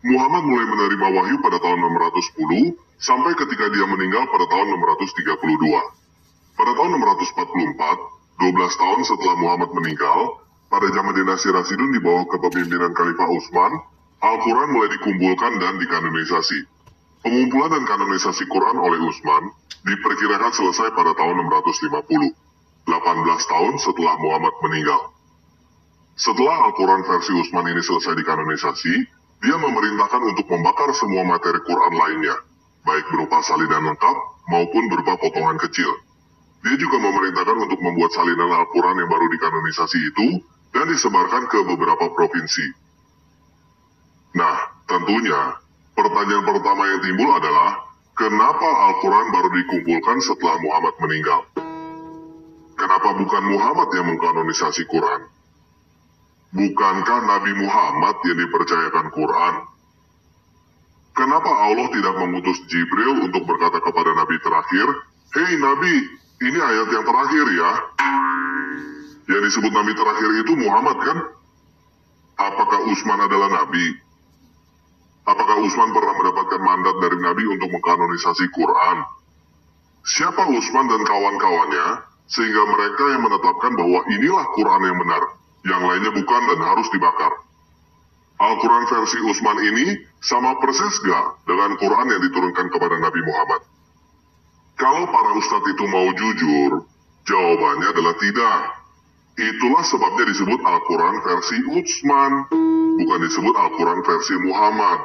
Muhammad mulai menerima wahyu pada tahun 610 sampai ketika dia meninggal pada tahun 632. Pada tahun 644, 12 tahun setelah Muhammad meninggal, pada zaman dinasti Rasidun di bawah kepemimpinan Khalifah Utsman, Al-Quran mulai dikumpulkan dan dikanonisasi. Pengumpulan dan kanonisasi Quran oleh Utsman diperkirakan selesai pada tahun 650, 18 tahun setelah Muhammad meninggal. Setelah Al-Quran versi Utsman ini selesai dikanonisasi, dia memerintahkan untuk membakar semua materi Quran lainnya, baik berupa salinan lengkap maupun berupa potongan kecil. Dia juga memerintahkan untuk membuat salinan Al-Quran yang baru dikanonisasi itu dan disebarkan ke beberapa provinsi. Nah, tentunya, pertanyaan pertama yang timbul adalah, kenapa Al-Quran baru dikumpulkan setelah Muhammad meninggal? Kenapa bukan Muhammad yang mengkanonisasi Quran? Bukankah Nabi Muhammad yang dipercayakan Quran? Kenapa Allah tidak mengutus Jibril untuk berkata kepada Nabi terakhir, "Hei Nabi, ini ayat yang terakhir ya." Yang disebut Nabi terakhir itu Muhammad kan? Apakah Utsman adalah Nabi? Apakah Utsman pernah mendapatkan mandat dari Nabi untuk mengkanonisasi Quran? Siapa Utsman dan kawan-kawannya sehingga mereka yang menetapkan bahwa inilah Quran yang benar, yang lainnya bukan dan harus dibakar? Al-Quran versi Utsman ini sama persis gak dengan Quran yang diturunkan kepada Nabi Muhammad? Kalau para ustadz itu mau jujur, jawabannya adalah tidak. Itulah sebabnya disebut Al-Quran versi Utsman, bukan disebut Al-Quran versi Muhammad.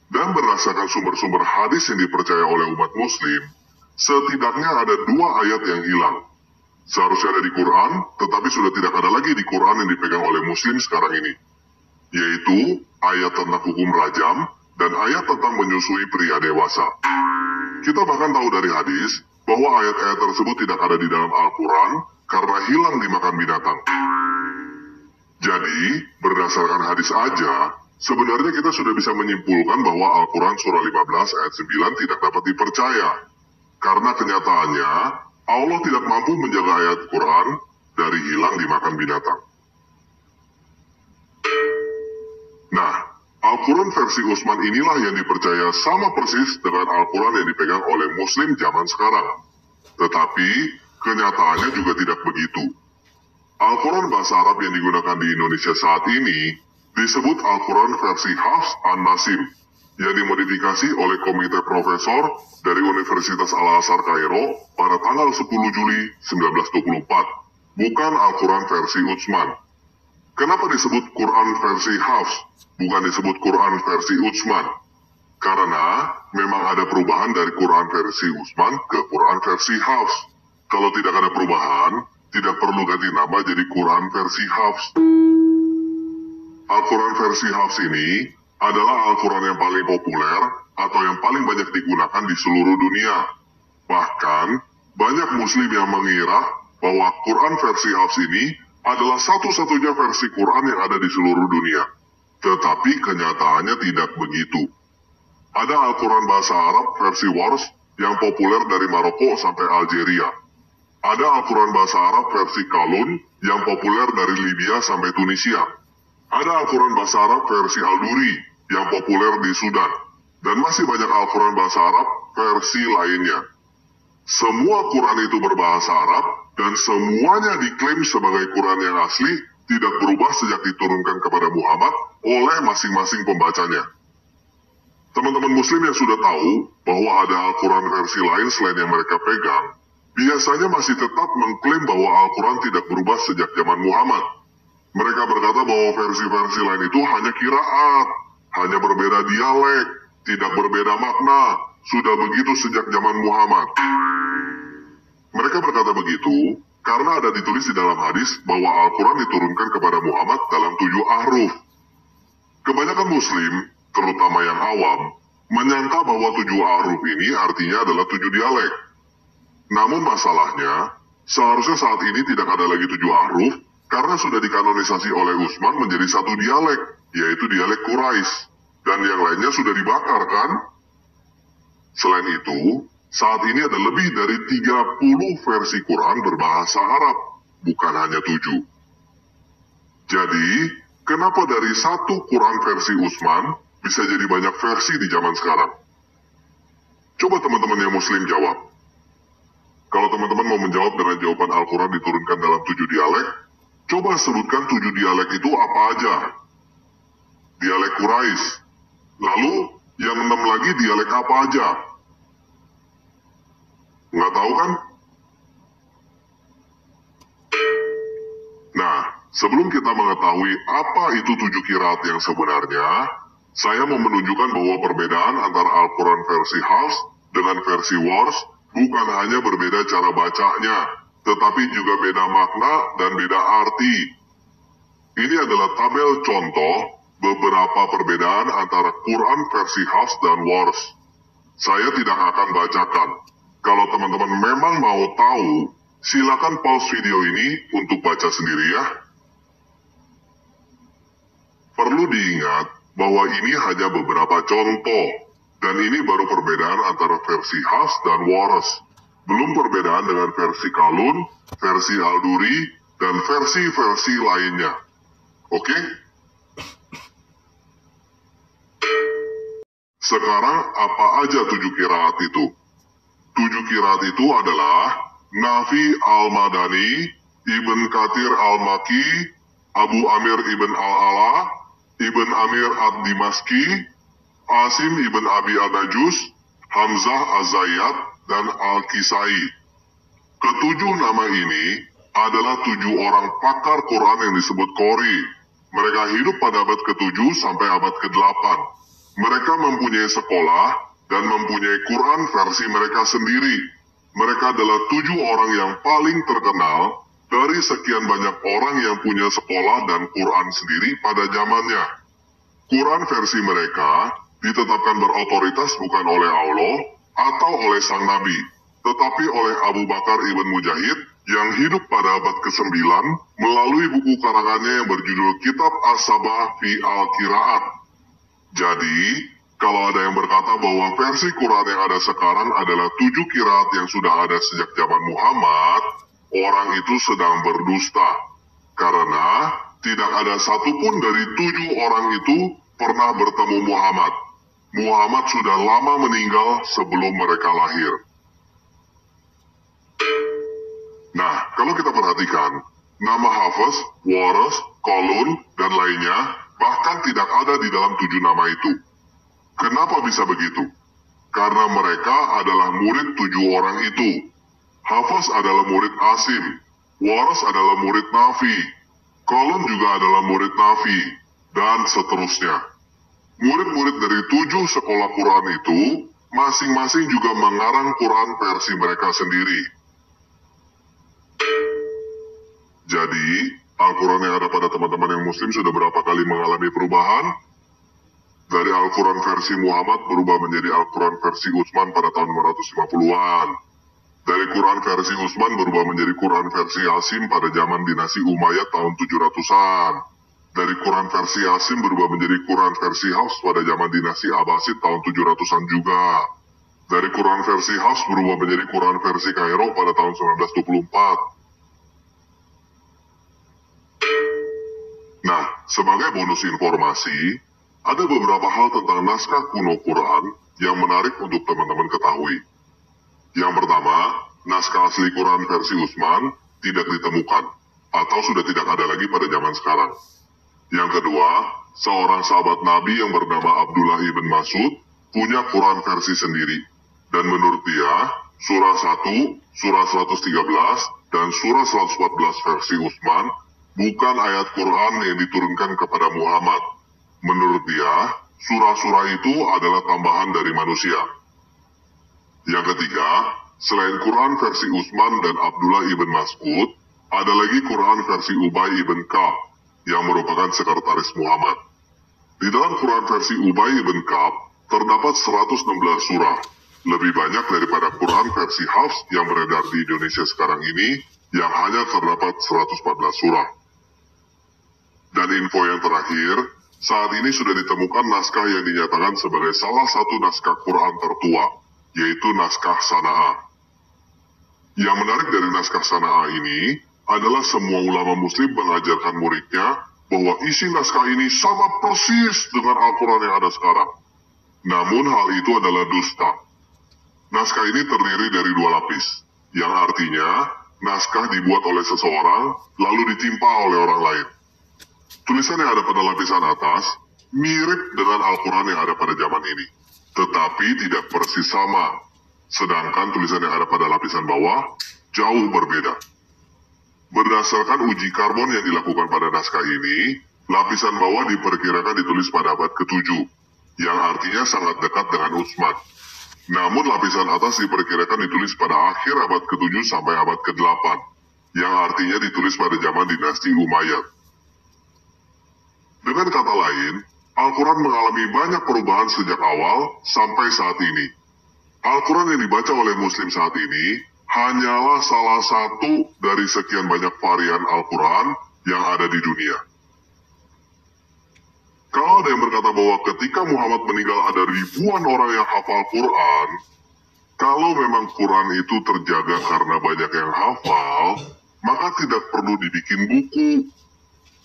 Dan berdasarkan sumber-sumber hadis yang dipercaya oleh umat muslim, setidaknya ada 2 ayat yang hilang. Seharusnya ada di Quran, tetapi sudah tidak ada lagi di Quran yang dipegang oleh muslim sekarang ini. Yaitu ayat tentang hukum rajam dan ayat tentang menyusui pria dewasa. Kita bahkan tahu dari hadis bahwa ayat-ayat tersebut tidak ada di dalam Al-Quran karena hilang dimakan binatang. Jadi, berdasarkan hadis aja, sebenarnya kita sudah bisa menyimpulkan bahwa Al-Quran surah 15 ayat 9 tidak dapat dipercaya. Karena kenyataannya, Allah tidak mampu menjaga ayat Quran dari hilang dimakan binatang. Nah, Al-Quran versi Utsman inilah yang dipercaya sama persis dengan Al-Quran yang dipegang oleh muslim zaman sekarang. Tetapi, kenyataannya juga tidak begitu. Al-Quran bahasa Arab yang digunakan di Indonesia saat ini disebut Al-Quran versi Hafs An-Nasim yang dimodifikasi oleh komite profesor dari Universitas Al-Azhar Kairo pada tanggal 10 Juli 1924, bukan Al-Quran versi Utsman. Kenapa disebut Quran versi Hafs, bukan disebut Quran versi Utsman? Karena memang ada perubahan dari Quran versi Utsman ke Quran versi Hafs. Kalau tidak ada perubahan, tidak perlu ganti nama jadi Quran versi Hafs. Al-Quran versi Hafs ini adalah Al-Quran yang paling populer atau yang paling banyak digunakan di seluruh dunia. Bahkan, banyak muslim yang mengira bahwa Quran versi Hafs ini adalah satu-satunya versi Quran yang ada di seluruh dunia. Tetapi kenyataannya tidak begitu. Ada Al-Quran bahasa Arab versi Wars yang populer dari Maroko sampai Algeria. Ada Al-Quran bahasa Arab versi Kalun yang populer dari Libya sampai Tunisia. Ada Al-Quran bahasa Arab versi Al-Duri yang populer di Sudan. Dan masih banyak Al-Quran bahasa Arab versi lainnya. Semua Quran itu berbahasa Arab dan semuanya diklaim sebagai Quran yang asli, tidak berubah sejak diturunkan kepada Muhammad oleh masing-masing pembacanya. Teman-teman muslim yang sudah tahu bahwa ada Al-Quran versi lain selain yang mereka pegang, biasanya masih tetap mengklaim bahwa Al-Quran tidak berubah sejak zaman Muhammad. Mereka berkata bahwa versi-versi lain itu hanya qiraat, hanya berbeda dialek, tidak berbeda makna, sudah begitu sejak zaman Muhammad. Mereka berkata begitu karena ada ditulis di dalam hadis bahwa Al-Quran diturunkan kepada Muhammad dalam 7 ahruf. Kebanyakan muslim, terutama yang awam, menyangka bahwa 7 ahruf ini artinya adalah 7 dialek. Namun masalahnya, seharusnya saat ini tidak ada lagi 7 ahruf karena sudah dikanonisasi oleh Utsman menjadi 1 dialek, yaitu dialek Quraisy. Dan yang lainnya sudah dibakar kan? Selain itu, saat ini ada lebih dari 30 versi Quran berbahasa Arab, bukan hanya 7. Jadi, kenapa dari 1 Quran versi Utsman bisa jadi banyak versi di zaman sekarang. Coba teman-teman yang Muslim jawab. Kalau teman-teman mau menjawab dengan jawaban Al-Quran diturunkan dalam 7 dialek, coba sebutkan 7 dialek itu apa aja. Dialek Quraisy. Lalu, yang 6 lagi dialek apa aja? Nggak tahu kan? Nah, sebelum kita mengetahui apa itu 7 qiraat yang sebenarnya, saya mau menunjukkan bahwa perbedaan antara Al-Quran versi Hafs dengan versi Warsh bukan hanya berbeda cara bacanya, tetapi juga beda makna dan beda arti. Ini adalah tabel contoh beberapa perbedaan antara Quran versi Hafs dan Warsh. Saya tidak akan bacakan. Kalau teman-teman memang mau tahu, silakan pause video ini untuk baca sendiri ya. Perlu diingat bahwa ini hanya beberapa contoh, dan ini baru perbedaan antara versi Hafs dan Warsh. Belum perbedaan dengan versi Kalun, versi Al-Duri, dan versi-versi lainnya. Oke? Sekarang apa aja 7 qiraat itu? 7 qiraat itu adalah Nafi Al-Madani, Ibn Kathir Al-Maki, Abu Amir Ibn Al-Ala, Ibn Amir Ad-Dimaski, Asim Ibn Abi Al-Najus, Hamzah Az-Zayyad, dan Al-Kisai. Ketujuh nama ini adalah 7 orang pakar Quran yang disebut Qori. Mereka hidup pada abad ke-7 sampai abad ke-8. Mereka mempunyai sekolah dan mempunyai Quran versi mereka sendiri. Mereka adalah 7 orang yang paling terkenal dari sekian banyak orang yang punya sekolah dan Quran sendiri pada zamannya. Quran versi mereka ditetapkan berotoritas bukan oleh Allah atau oleh sang Nabi, tetapi oleh Abu Bakar Ibn Mujahid yang hidup pada abad ke-9 melalui buku karangannya yang berjudul Kitab As-Sabah fi Al-Qiraat. Jadi, kalau ada yang berkata bahwa versi Quran yang ada sekarang adalah 7 qiraat yang sudah ada sejak zaman Muhammad, orang itu sedang berdusta. Karena tidak ada satupun dari 7 orang itu pernah bertemu Muhammad. Muhammad sudah lama meninggal sebelum mereka lahir. Nah, kalau kita perhatikan, nama Hafs, Warsh, Qalun, dan lainnya bahkan tidak ada di dalam 7 nama itu. Kenapa bisa begitu? Karena mereka adalah murid 7 orang itu. Hafs adalah murid Asim, Warsh adalah murid Nafi, Qalun juga adalah murid Nafi, dan seterusnya. Murid-murid dari 7 sekolah Quran itu masing-masing juga mengarang Quran versi mereka sendiri. Jadi, Al-Quran yang ada pada teman-teman yang Muslim sudah berapa kali mengalami perubahan? Dari Al-Quran versi Muhammad berubah menjadi Al-Quran versi Utsman pada tahun 550-an. Dari Quran versi Utsman berubah menjadi Quran versi Asim pada zaman dinasti Umayyad tahun 700-an. Dari Quran versi Asim berubah menjadi Quran versi Hafs pada zaman dinasti Abbasid tahun 700-an juga. Dari Quran versi Hafs berubah menjadi Quran versi Kairo pada tahun 1924. Nah, sebagai bonus informasi, ada beberapa hal tentang naskah kuno Quran yang menarik untuk teman-teman ketahui. Yang pertama, naskah asli Quran versi Utsman tidak ditemukan atau sudah tidak ada lagi pada zaman sekarang. Yang kedua, seorang sahabat Nabi yang bernama Abdullah ibn Mas'ud punya Quran versi sendiri. Dan menurut dia, surah 1, surah 113, dan surah 114 versi Utsman bukan ayat Quran yang diturunkan kepada Muhammad. Menurut dia, surah-surah itu adalah tambahan dari manusia. Yang ketiga, selain Quran versi Utsman dan Abdullah ibn Mas'ud, ada lagi Quran versi Ubay ibn Ka'b yang merupakan sekretaris Muhammad. Di dalam Quran versi Ubay ibn Ka'b terdapat 116 surah, lebih banyak daripada Quran versi Hafs yang beredar di Indonesia sekarang ini yang hanya terdapat 114 surah. Dan info yang terakhir, saat ini sudah ditemukan naskah yang dinyatakan sebagai salah satu naskah Quran tertua, yaitu naskah Sana'ah. Yang menarik dari naskah Sana'ah ini adalah semua ulama muslim mengajarkan muridnya bahwa isi naskah ini sama persis dengan Al-Quran yang ada sekarang. Namun hal itu adalah dusta. Naskah ini terdiri dari 2 lapis, yang artinya naskah dibuat oleh seseorang lalu ditimpa oleh orang lain. Tulisan yang ada pada lapisan atas mirip dengan Al-Quran yang ada pada zaman ini, tetapi tidak persis sama. Sedangkan tulisan yang ada pada lapisan bawah jauh berbeda. Berdasarkan uji karbon yang dilakukan pada naskah ini, lapisan bawah diperkirakan ditulis pada abad ke-7, yang artinya sangat dekat dengan Utsman. Namun lapisan atas diperkirakan ditulis pada akhir abad ke-7 sampai abad ke-8, yang artinya ditulis pada zaman dinasti Umayyad. Dengan kata lain, Al-Quran mengalami banyak perubahan sejak awal sampai saat ini. Al-Quran yang dibaca oleh Muslim saat ini hanyalah salah satu dari sekian banyak varian Al-Quran yang ada di dunia. Kalau ada yang berkata bahwa ketika Muhammad meninggal ada ribuan orang yang hafal Quran, kalau memang Quran itu terjaga karena banyak yang hafal, maka tidak perlu dibikin buku.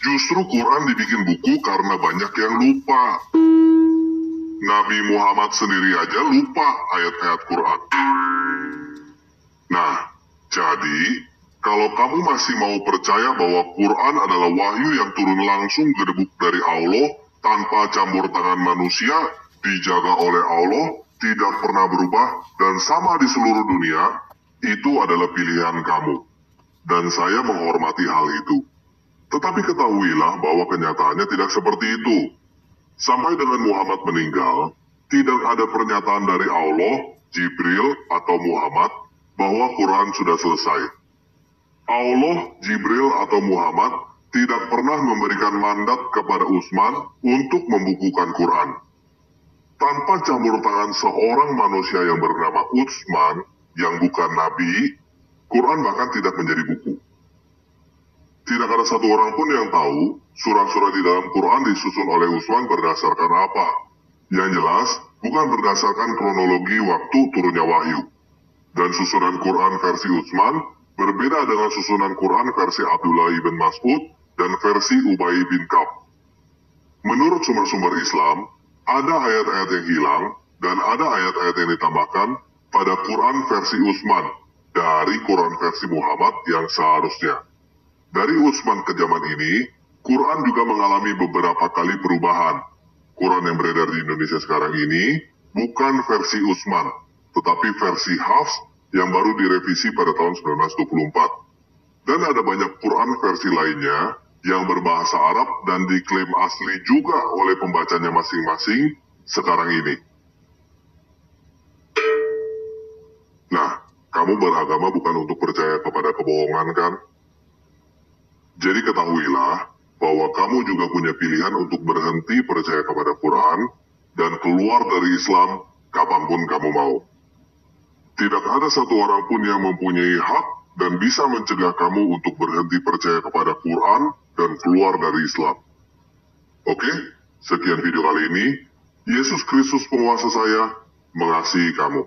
Justru Quran dibikin buku karena banyak yang lupa. Nabi Muhammad sendiri aja lupa ayat-ayat Quran. Nah, jadi kalau kamu masih mau percaya bahwa Quran adalah wahyu yang turun langsung gedebuk dari Allah tanpa campur tangan manusia, dijaga oleh Allah, tidak pernah berubah, dan sama di seluruh dunia, itu adalah pilihan kamu. Dan saya menghormati hal itu. Tetapi ketahuilah bahwa kenyataannya tidak seperti itu. Sampai dengan Muhammad meninggal, tidak ada pernyataan dari Allah, Jibril, atau Muhammad bahwa Quran sudah selesai. Allah, Jibril, atau Muhammad tidak pernah memberikan mandat kepada Utsman untuk membukukan Quran. Tanpa campur tangan seorang manusia yang bernama Utsman, yang bukan Nabi, Quran bahkan tidak menjadi buku. Tidak ada satu orang pun yang tahu surah-surah di dalam Quran disusun oleh Utsman berdasarkan apa. Yang jelas, bukan berdasarkan kronologi waktu turunnya wahyu. Dan susunan Quran versi Utsman berbeda dengan susunan Quran versi Abdullah ibn Mas'ud dan versi Ubay bin Ka'b. Menurut sumber-sumber Islam, ada ayat-ayat yang hilang dan ada ayat-ayat yang ditambahkan pada Quran versi Utsman dari Quran versi Muhammad yang seharusnya. Dari Utsman ke zaman ini, Quran juga mengalami beberapa kali perubahan. Quran yang beredar di Indonesia sekarang ini bukan versi Utsman, tetapi versi Hafs yang baru direvisi pada tahun 1924. Dan ada banyak Quran versi lainnya yang berbahasa Arab dan diklaim asli juga oleh pembacanya masing-masing sekarang ini. Nah, kamu beragama bukan untuk percaya kepada kebohongan kan? Jadi ketahuilah bahwa kamu juga punya pilihan untuk berhenti percaya kepada Quran dan keluar dari Islam kapanpun kamu mau. Tidak ada satu orang pun yang mempunyai hak dan bisa mencegah kamu untuk berhenti percaya kepada Quran dan keluar dari Islam. Oke, sekian video kali ini. Yesus Kristus penguasa saya mengasihi kamu.